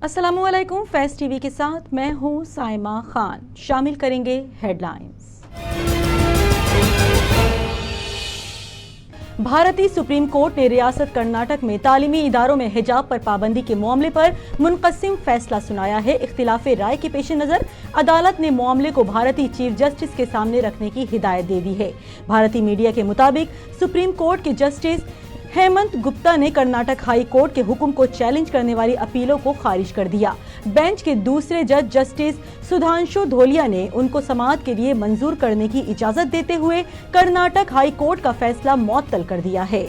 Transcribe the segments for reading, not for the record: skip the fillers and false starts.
अस्सलामुअलैकुम। फैज़ टीवी के साथ मैं हूं साइमा खान। शामिल करेंगे हेडलाइंस। भारतीय सुप्रीम कोर्ट ने रियासत कर्नाटक में तालीमी इदारों में हिजाब पर पाबंदी के मामले पर मुनक़सिम फैसला सुनाया है। इख्तिलाफ़े राय के पेश नज़र अदालत ने मामले को भारतीय चीफ जस्टिस के सामने रखने की हिदायत दे दी है। भारतीय मीडिया के मुताबिक सुप्रीम कोर्ट के जस्टिस हेमंत गुप्ता ने कर्नाटक हाई कोर्ट के हुक्म को चैलेंज करने वाली अपीलों को खारिज कर दिया। बेंच के दूसरे जज जस्टिस सुधांशु धोलिया ने उनको समाअत के लिए मंजूर करने की इजाजत देते हुए कर्नाटक हाई कोर्ट का फैसला मुअत्तल कर दिया है।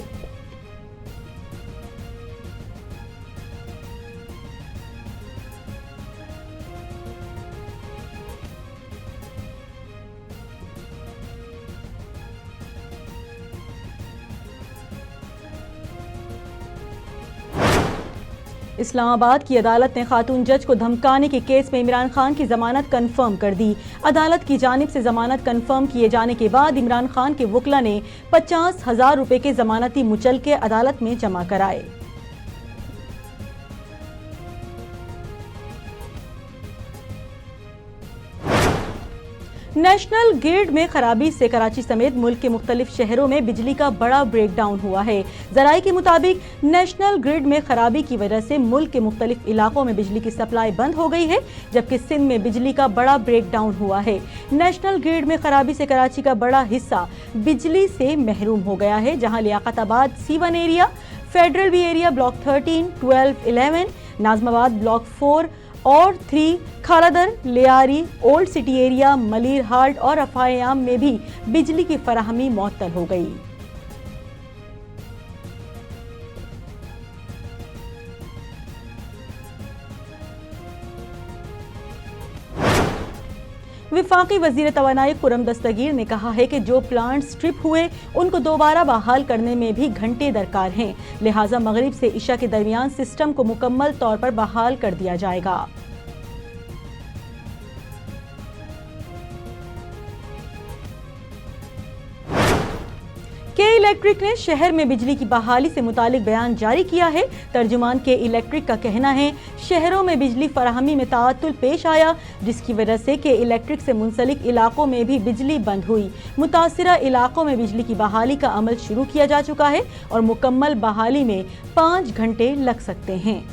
इस्लामाबाद की अदालत ने खातून जज को धमकाने के केस में इमरान खान की जमानत कंफर्म कर दी। अदालत की जानिब से जमानत कंफर्म किए जाने के बाद इमरान खान के वकील ने 50,000 रुपए के जमानती मुचलके अदालत में जमा कराए। नेशनल ग्रिड में खराबी से कराची समेत मुल्क के मुख्तलिफ शहरों में बिजली का बड़ा ब्रेकडाउन हुआ है। जराये के मुताबिक नेशनल ग्रिड में खराबी की वजह से मुल्क के मुख्तलिफ इलाकों में बिजली की सप्लाई बंद हो गई है, जबकि सिंध में बिजली का बड़ा ब्रेकडाउन हुआ है। नेशनल ग्रिड में खराबी से कराची का बड़ा हिस्सा बिजली से महरूम हो गया है, जहाँ Liaquatabad C1 area, federal B area block 13, 12, 11, Nazimabad block 4 और 3, Kharadar, Lyari, old city area, Malir halt और अफायाम में भी बिजली की फराहमी मुअत्तल हो गई। विफाकी वजीर तवानाई खुर्रम दस्तगीर ने कहा है कि जो प्लांट स्ट्रिप हुए उनको दोबारा बहाल करने में भी घंटे दरकार हैं, लिहाजा मगरिब से इशा के दरमियान सिस्टम को मुकम्मल तौर पर बहाल कर दिया जाएगा। के इलेक्ट्रिक ने शहर में बिजली की बहाली से मुतालिक बयान जारी किया है। तर्जुमान के इलेक्ट्रिक का कहना है, शहरों में बिजली फराहमी में ताअत्तुल पेश आया, जिसकी वजह से के इलेक्ट्रिक से मुंसलिक इलाकों में भी बिजली बंद हुई। मुतासिरा इलाकों में बिजली की बहाली का अमल शुरू किया जा चुका है और मुकम्मल बहाली में 5 घंटे लग सकते हैं।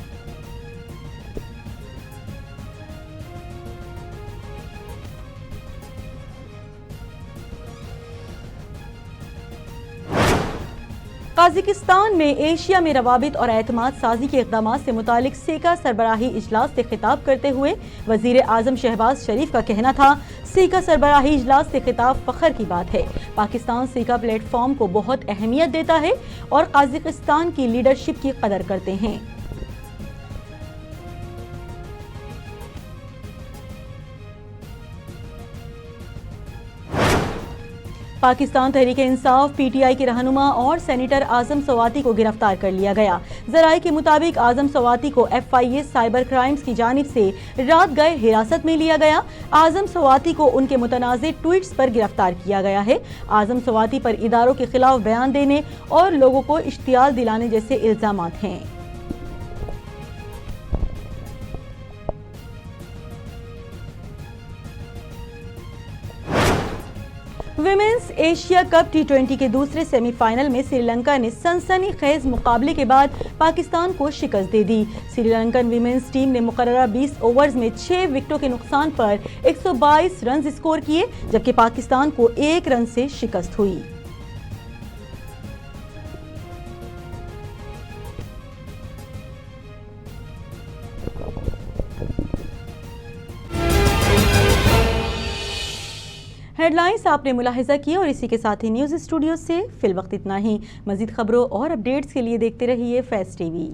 काज़ाकिस्तान में एशिया में रवाबित और एतमाद साजी के इक़दाम से मुतालिक सेका सरबराही इजलास से खिताब करते हुए वज़ीर आज़म शहबाज शरीफ का कहना था, सेका सरबराही इजलास से खिताब फ़ख्र की बात है। पाकिस्तान सेका प्लेटफॉर्म को बहुत अहमियत देता है और काज़ाकिस्तान की लीडरशिप की कदर करते हैं। पाकिस्तान तहरीक इंसाफ PTI के रहनुमा और सेनेटर आजम सवाती को गिरफ्तार कर लिया गया। जराये के मुताबिक आजम सवाती को FIA साइबर क्राइम्स की जानिब से रात गए हिरासत में लिया गया। आजम सवाती को उनके मुतनाज़े ट्वीट्स पर गिरफ्तार किया गया है। आजम सवाती पर इदारों के खिलाफ बयान देने और लोगों को इश्तियाल दिलाने जैसे इल्जामात हैं। विमेंस एशिया कप T20 के दूसरे सेमीफाइनल में श्रीलंका ने सनसनीखेज मुकाबले के बाद पाकिस्तान को शिकस्त दे दी। श्रीलंकन विमेंस टीम ने मुकर्ररा 20 ओवर्स में 6 विकेटों के नुकसान पर 122 रन स्कोर किए, जबकि पाकिस्तान को 1 रन से शिकस्त हुई। हेडलाइंस आपने मुलाहिजा किया और इसी के साथ ही न्यूज़ स्टूडियो से फिल वक्त इतना ही। मज़ीद खबरों और अपडेट्स के लिए देखते रहिए फैज़ टीवी।